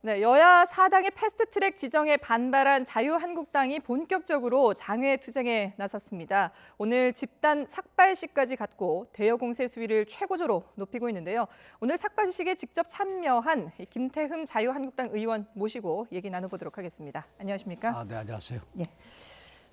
네, 여야 4당의 패스트트랙 지정에 반발한 자유한국당이 본격적으로 장외 투쟁에 나섰습니다. 오늘 집단 삭발식까지 갖고 대여 공세 수위를 최고조로 높이고 있는데요. 오늘 삭발식에 직접 참여한 김태흠 자유한국당 의원 모시고 얘기 나눠보도록 하겠습니다. 안녕하십니까? 네, 안녕하세요. 예.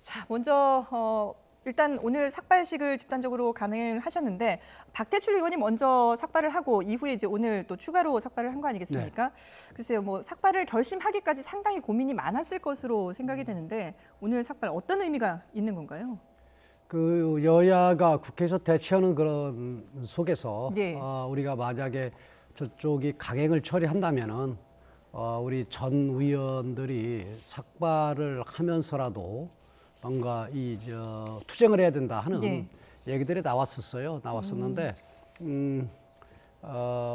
자, 먼저 일단 오늘 삭발식을 집단적으로 감행을 하셨는데 박대출 의원이 먼저 삭발을 하고 이후에 이제 오늘 또 추가로 삭발을 한 거 아니겠습니까? 글쎄요, 뭐 삭발을 결심하기까지 상당히 고민이 많았을 것으로 생각이 되는데 오늘 삭발 어떤 의미가 있는 건가요? 그 여야가 국회에서 대치하는 그런 속에서 네. 우리가 만약에 저쪽이 강행을 처리한다면은 우리 전 의원들이 삭발을 하면서라도 뭔가 투쟁을 해야 된다 하는 네. 얘기들이 나왔었는데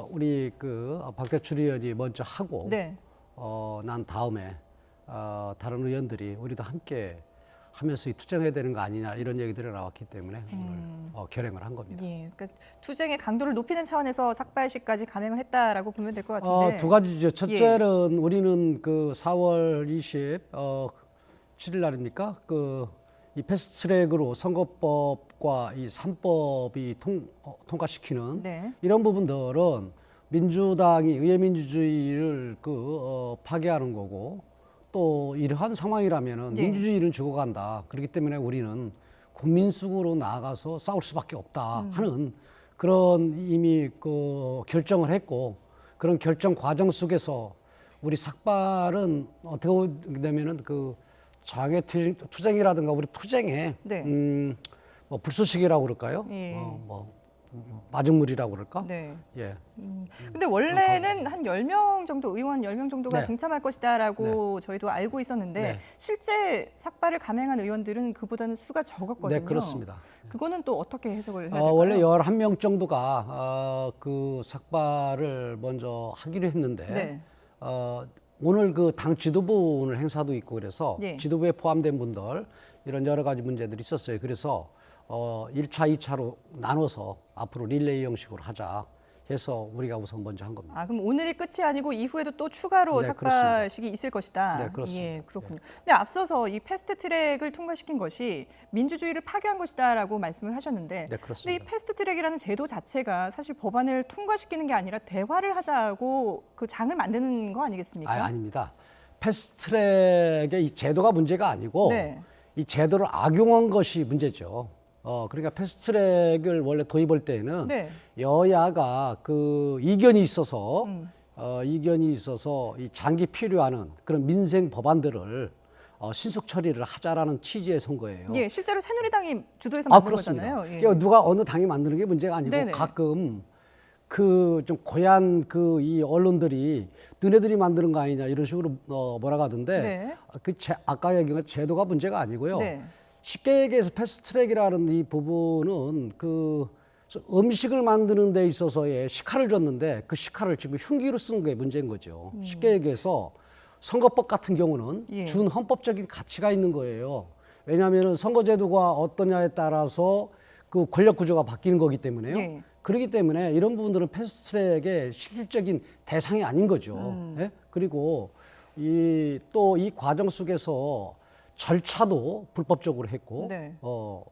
우리 그 박대출 의원이 먼저 하고 네. 난 다음에 다른 의원들이 우리도 함께 하면서 이 투쟁해야 되는 거 아니냐 이런 얘기들이 나왔기 때문에 오늘 결행을 한 겁니다. 예, 그러니까 투쟁의 강도를 높이는 차원에서 삭발식까지 감행을 했다라고 보면 될 것 같은데. 두 가지죠. 첫째는 우리는 그 4월 27일 날입니까? 이 패스트트랙으로 선거법과 이 3법이 통과시키는 네. 이런 부분들은 민주당이 의회민주주의를 파괴하는 거고 또 이러한 상황이라면은 네. 민주주의는 죽어간다. 그렇기 때문에 우리는 국민 속으로 나아가서 싸울 수밖에 없다 하는 그런 이미 결정을 했고 그런 결정 과정 속에서 우리 삭발은 어떻게 되면은 장외 투쟁이라든가 우리 투쟁에 네. 뭐 불쏘시개라고 그럴까요? 예. 마중물이라고 그럴까? 네. 예. 근데 원래는 한 10명 정도, 의원 10명 정도가 네. 동참할 것이다라고 저희도 알고 있었는데 네. 실제 삭발을 감행한 의원들은 그보다는 수가 적었거든요. 네, 그렇습니다. 그거는 또 어떻게 해석을 해야 될까요? 원래 11명 정도가 그 삭발을 먼저 하기로 했는데 네. 오늘 그 당 지도부 오늘 행사도 있고 그래서 예. 지도부에 포함된 분들 이런 여러 가지 문제들이 있었어요. 그래서 1차, 2차로 나눠서 앞으로 릴레이 형식으로 하자 해서 우리가 우선 먼저 한 겁니다. 아, 그럼 오늘이 끝이 아니고 이후에도 또 추가로 네, 삭발식이 있을 것이다. 네, 그렇습니다. 예, 그렇군요. 근데 앞서서 이 패스트트랙을 통과시킨 것이 민주주의를 파괴한 것이다라고 말씀을 하셨는데, 네, 근데 그렇습니다. 이 패스트트랙이라는 제도 자체가 사실 법안을 통과시키는 게 아니라 대화를 하자고 그 장을 만드는 거 아니겠습니까? 아닙니다. 패스트트랙의 이 제도가 문제가 아니고 네. 이 제도를 악용한 것이 문제죠. 그러니까 패스트트랙을 원래 도입할 때에는 네. 여야가 이견이 있어서 이 장기 필요하는 그런 민생 법안들을 신속 처리를 하자라는 취지의 선거예요. 예, 실제로 새누리당이 주도해서 만든 그렇습니다. 거잖아요. 예. 그러니까 누가 어느 당이 만드는 게 문제가 아니고 네네. 가끔 좀 고얀 이 언론들이 너네들이 만드는 거 아니냐 이런 식으로 뭐라고 하던데 네. 아까 얘기한 제도가 문제가 아니고요. 네. 쉽게 얘기해서 패스트트랙이라는 이 부분은 음식을 만드는 데 있어서의 식칼을 줬는데 그 식칼을 지금 흉기로 쓴 게 문제인 거죠. 쉽게 얘기해서 선거법 같은 경우는 예. 준헌법적인 가치가 있는 거예요. 왜냐하면 선거제도가 어떠냐에 따라서 그 권력 구조가 바뀌는 거기 때문에요. 예. 그렇기 때문에 이런 부분들은 패스트트랙의 실질적인 대상이 아닌 거죠. 예? 그리고 또 이 과정 속에서 절차도 불법적으로 했고 네.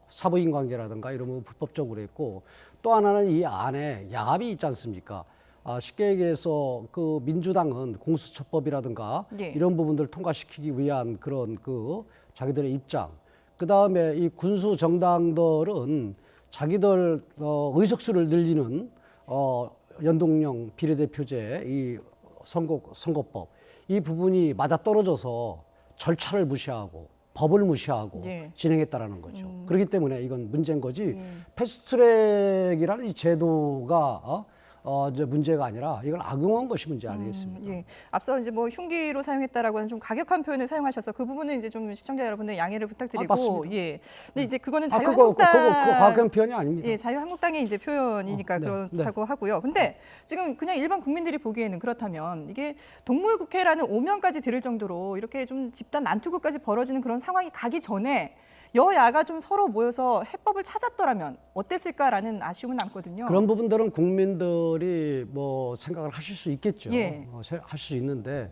사부인 관계라든가 이런 거 불법적으로 했고 또 하나는 이 안에 야합이 있지 않습니까? 쉽게 얘기해서 민주당은 공수처법이라든가 예. 이런 부분들을 통과시키기 위한 그런 자기들의 입장. 그 다음에 이 군수 정당들은 자기들 의석수를 늘리는 연동형 비례대표제 이 선거법 이 부분이 맞아떨어져서 절차를 무시하고 법을 무시하고 예. 진행했다라는 거죠. 그렇기 때문에 이건 문제인 거지. 패스트트랙이라는 이 제도가 이제 문제가 아니라 이걸 악용한 것이 문제 아니겠습니까? 예. 앞서 이제 뭐 흉기로 사용했다라고 하는 좀 과격한 표현을 사용하셔서 그 부분은 이제 좀 시청자 여러분들 양해를 부탁드리고. 맞습니다. 예. 근데 이제 그거는 그거 자유한국당 과학한 표현이 아닙니다. 예, 자유한국당의 이제 표현이니까 네, 그렇다고 하고요. 근데 지금 그냥 일반 국민들이 보기에는 그렇다면 이게 동물국회라는 오명까지 들을 정도로 이렇게 좀 집단 난투극까지 벌어지는 그런 상황이 가기 전에 여야가 좀 서로 모여서 해법을 찾았더라면 어땠을까라는 아쉬움은 남거든요. 그런 부분들은 국민들이 뭐 생각을 하실 수 있겠죠. 예. 할 수 있는데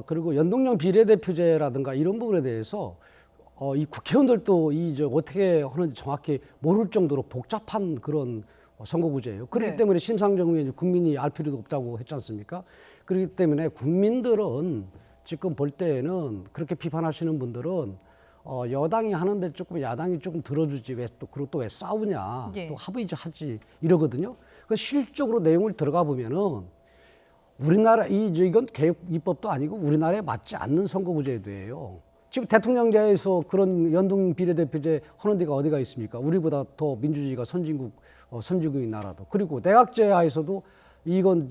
그리고 연동형 비례대표제라든가 이런 부분에 대해서 이 국회의원들도 어떻게 하는지 정확히 모를 정도로 복잡한 그런 선거구제예요. 그렇기 네. 때문에 심상정 국민이 알 필요도 없다고 했지 않습니까? 그렇기 때문에 국민들은 지금 볼 때에는 그렇게 비판하시는 분들은 여당이 하는데 조금 야당이 조금 들어주지 그리고 또 왜 싸우냐 예. 또 합의지 하지 이러거든요. 그 실질적으로 내용을 들어가 보면은 우리나라 이건 개혁 입법도 아니고 우리나라에 맞지 않는 선거구제도예요. 지금 대통령제에서 그런 연동 비례대표제 하는 데가 어디가 있습니까? 우리보다 더 민주주의가 선진국인 나라도. 그리고 내각제 하에서도 이건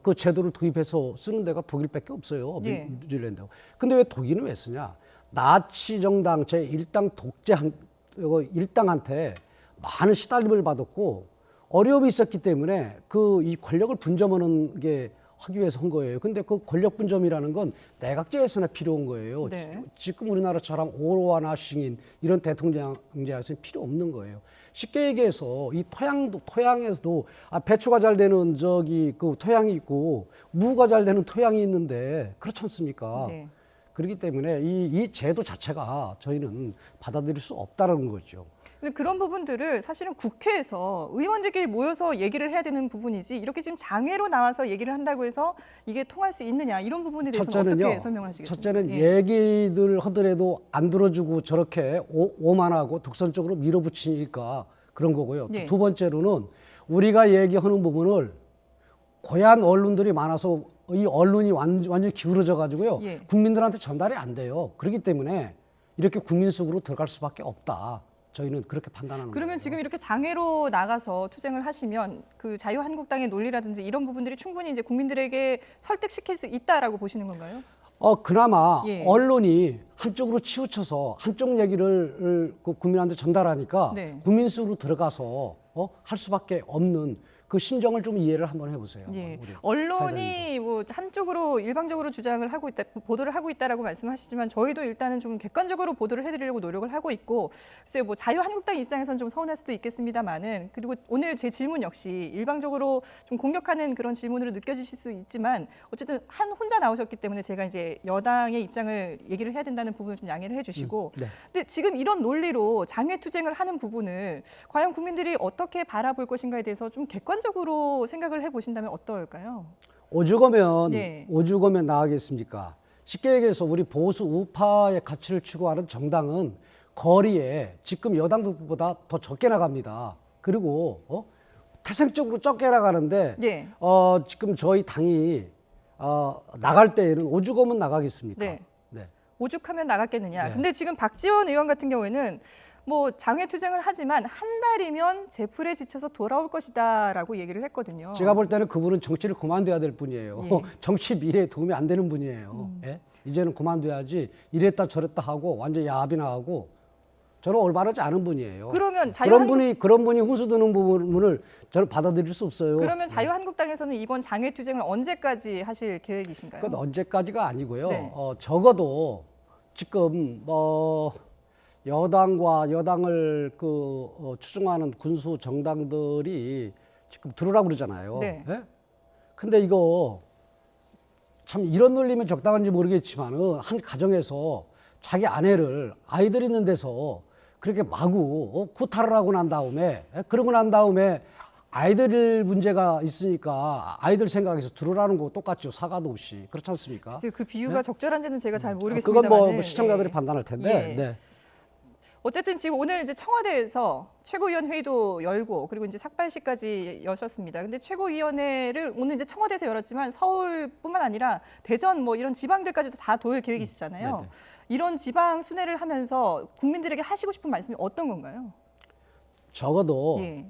그 제도를 도입해서 쓰는 데가 독일밖에 없어요. 예. 뉴질랜드. 근데 왜 독일은 왜 쓰냐? 나치 정당 제1당 일당한테 많은 시달림을 받았고 어려움이 있었기 때문에 이 권력을 분점하는 게 하기 위해서 한 거예요. 근데 그 권력 분점이라는 건 내각제에서나 필요한 거예요. 네. 지금 우리나라처럼 오로하나싱인 이런 대통령제에서는 필요 없는 거예요. 쉽게 얘기해서 이 토양에서도 배추가 잘 되는 그 토양이 있고 무가 잘 되는 토양이 있는데 그렇지 않습니까? 네. 그렇기 때문에 이 제도 자체가 저희는 받아들일 수 없다는 거죠. 근데 그런 부분들을 사실은 국회에서 의원들끼리 모여서 얘기를 해야 되는 부분이지 이렇게 지금 장외로 나와서 얘기를 한다고 해서 이게 통할 수 있느냐 이런 부분에 대해서는 어떻게 설명하시겠습니까? 첫째는 예. 얘기들 하더라도 안 들어주고 저렇게 오만하고 독선적으로 밀어붙이니까 그런 거고요. 예. 두 번째로는 우리가 얘기하는 부분을 고얀 언론들이 많아서 이 언론이 완전히 기울어져 가지고요. 예. 국민들한테 전달이 안 돼요. 그렇기 때문에 이렇게 국민 속으로 들어갈 수밖에 없다. 저희는 그렇게 판단하는 거예요. 그러면 지금 이렇게 장외로 나가서 투쟁을 하시면 그 자유한국당의 논리라든지 이런 부분들이 충분히 이제 국민들에게 설득시킬 수 있다라고 보시는 건가요? 그나마 예. 언론이 한쪽으로 치우쳐서 한쪽 얘기를 그 국민한테 전달하니까 네. 국민 속으로 들어가서 할 수밖에 없는 그 심정을 좀 이해를 한번 해보세요. 예. 우리 언론이 뭐 한쪽으로 일방적으로 주장을 하고 있다, 보도를 하고 있다라고 말씀하시지만 저희도 일단은 좀 객관적으로 보도를 해드리려고 노력을 하고 있고, 글쎄요, 뭐 자유한국당 입장에서는 좀 서운할 수도 있겠습니다만은 그리고 오늘 제 질문 역시 일방적으로 좀 공격하는 그런 질문으로 느껴지실 수 있지만 어쨌든 혼자 나오셨기 때문에 제가 이제 여당의 입장을 얘기를 해야 된다는 부분을 좀 양해를 해주시고, 네. 근데 지금 이런 논리로 장외 투쟁을 하는 부분을 과연 국민들이 어떻게 바라볼 것인가에 대해서 좀 객관적으로 생각을 해보신다면 어떨까요? 오죽하면 네. 오죽하면 나가겠습니까? 쉽게 얘기해서 우리 보수 우파의 가치를 추구하는 정당은 거리에 지금 여당들보다 더 적게 나갑니다. 그리고 태생적으로 적게 나가는데 네. 지금 저희 당이 나갈 때에는 오죽하면 나가겠습니까? 네. 네. 오죽하면 나갔겠느냐. 네. 근데 지금 박지원 의원 같은 경우에는 뭐 장외 투쟁을 하지만 한 달이면 제풀에 지쳐서 돌아올 것이다라고 얘기를 했거든요. 제가 볼 때는 그분은 정치를 그만둬야 될 분이에요. 예. 정치 미래에 도움이 안 되는 분이에요. 예? 이제는 그만둬야지 이랬다 저랬다 하고 완전 야비나 하고 저는 올바르지 않은 분이에요. 그러면 그런 분이 훈수드는 부분을 저는 받아들일 수 없어요. 그러면 자유한국당에서는 이번 장외 투쟁을 언제까지 하실 계획이신가요? 그건 언제까지가 아니고요. 네. 적어도 지금 여당을 추종하는 군수 정당들이 지금 들으라고 그러잖아요. 네. 예? 근데 이거 참 이런 논리면 적당한지 모르겠지만은 한 가정에서 자기 아이들 있는 데서 그렇게 마구 구타를 하고 난 다음에 그러고 난 다음에 아이들 문제가 있으니까 아이들 생각해서 들으라는 거 똑같죠. 사과도 없이. 그렇지 않습니까? 글쎄요, 그 비유가 네? 적절한지는 제가 잘 그건 모르겠습니다만 뭐 시청자들이 판단할 텐데. 예. 네. 어쨌든 지금 오늘 이제 청와대에서 최고위원 회의도 열고 그리고 이제 삭발식까지 여셨습니다. 근데 최고위원회를 오늘 이제 청와대에서 열었지만 서울뿐만 아니라 대전 뭐 이런 지방들까지도 다 돌 계획이시잖아요. 네네. 이런 지방 순회를 하면서 국민들에게 하시고 싶은 말씀이 어떤 건가요? 적어도 예.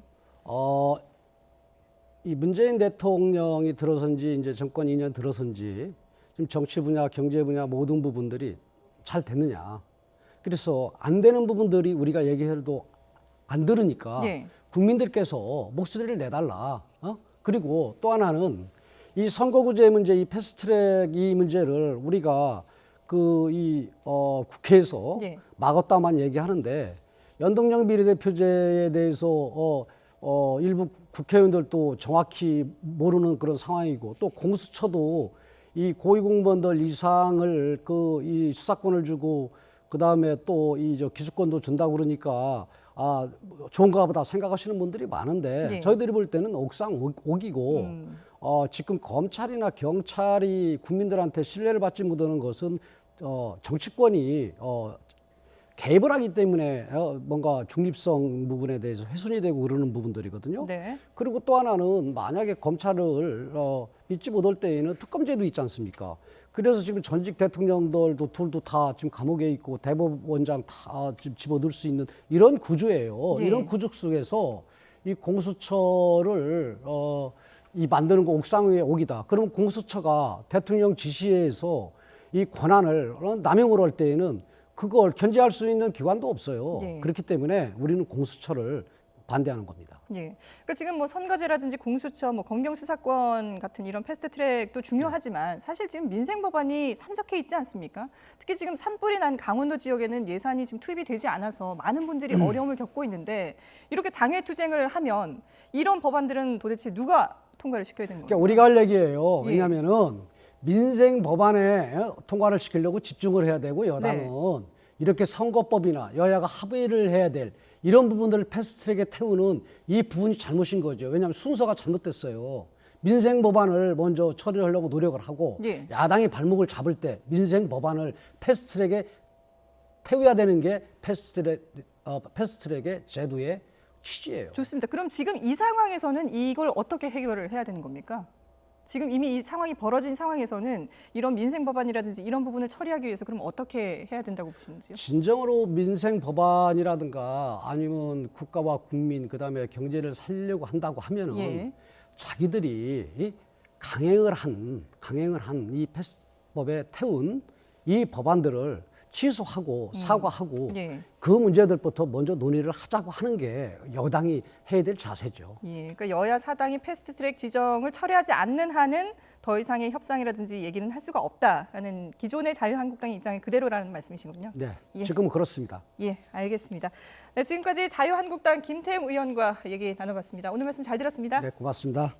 이 문재인 대통령이 들어선지 이제 정권 2년 들어선지 지금 정치 분야, 경제 분야 모든 부분들이 잘 됐느냐. 그래서 안 되는 부분들이 우리가 얘기해도 안 들으니까 예. 국민들께서 목소리를 내달라. 그리고 또 이 선거구제 문제, 이 패스트트랙 이 문제를 우리가 국회에서 예. 막았다만 얘기하는데 연동형 비례대표제에 대해서 일부 국회의원들도 정확히 모르는 그런 상황이고 또 공수처도 이 고위공무원들 이상을 이 수사권을 주고 그다음에 또 이 기소권도 준다고 그러니까 좋은가 보다 생각하시는 분들이 많은데 네. 저희들이 볼 때는 옥상 옥이고 지금 검찰이나 경찰이 국민들한테 신뢰를 받지 못하는 것은 정치권이 개입을 하기 때문에 뭔가 중립성 부분에 대해서 훼손이 되고 그러는 부분들이거든요. 네. 그리고 또 하나는 만약에 검찰을 믿지 못할 때에는 특검제도 있지 않습니까? 그래서 지금 전직 대통령들도 둘도 다 지금 감옥에 있고 대법원장 다 지금 집어넣을 수 있는 이런 구조예요. 네. 이런 구조 속에서 이 공수처를 이 만드는 거 옥상 위에 옥이다. 그럼 공수처가 대통령 지시에서 이 권한을 남용을 할 때에는 그걸 견제할 수 있는 기관도 없어요. 네. 그렇기 때문에 우리는 공수처를 반대하는 겁니다. 예. 그러니까 지금 뭐 선거제라든지 공수처, 뭐 검경 수사권 같은 이런 패스트트랙도 중요하지만 사실 지금 민생 법안이 산적해 있지 않습니까? 특히 지금 산불이 난 강원도 지역에는 예산이 지금 투입이 되지 않아서 많은 분들이 어려움을 겪고 있는데 이렇게 장외투쟁을 하면 이런 법안들은 도대체 누가 통과를 시켜야 되는 그러니까 겁니까? 우리가 할 얘기예요. 예. 왜냐하면은 민생 법안에 통과를 시키려고 집중을 해야 되고 여당은 네. 이렇게 선거법이나 여야가 합의를 해야 될 이런 부분들을 패스트트랙에 태우는 이 부분이 잘못인 거죠. 왜냐하면 순서가 잘못됐어요. 민생 법안을 먼저 처리를 하려고 노력을 하고 예. 야당이 발목을 잡을 때 민생 법안을 패스트트랙에 태워야 되는 게 패스트트랙의 제도의 취지예요. 좋습니다. 그럼 지금 이 상황에서는 이걸 어떻게 해결을 해야 되는 겁니까? 지금 이미 이 상황이 벌어진 상황에서는 이런 민생 법안이라든지 이런 부분을 처리하기 위해서 그럼 어떻게 해야 된다고 보시는지요? 진정으로 민생 법안이라든가 아니면 국가와 국민 그다음에 경제를 살리려고 한다고 하면은 예. 자기들이 이 강행을 한 이 패스트법에 태운 이 법안들을 취소하고 사과하고 예. 그 문제들부터 먼저 논의를 하자고 하는 게 여당이 해야 될 자세죠. 예, 그러니까 여야 사당이 패스트트랙 지정을 철회하지 않는 한은 더 이상의 협상이라든지 얘기는 할 수가 없다라는 기존의 자유한국당의 입장이 그대로라는 말씀이시군요. 네, 예. 지금은 그렇습니다. 예, 알겠습니다. 네, 지금까지 자유한국당 김태흠 의원과 얘기 나눠봤습니다. 오늘 말씀 잘 들었습니다. 네, 고맙습니다.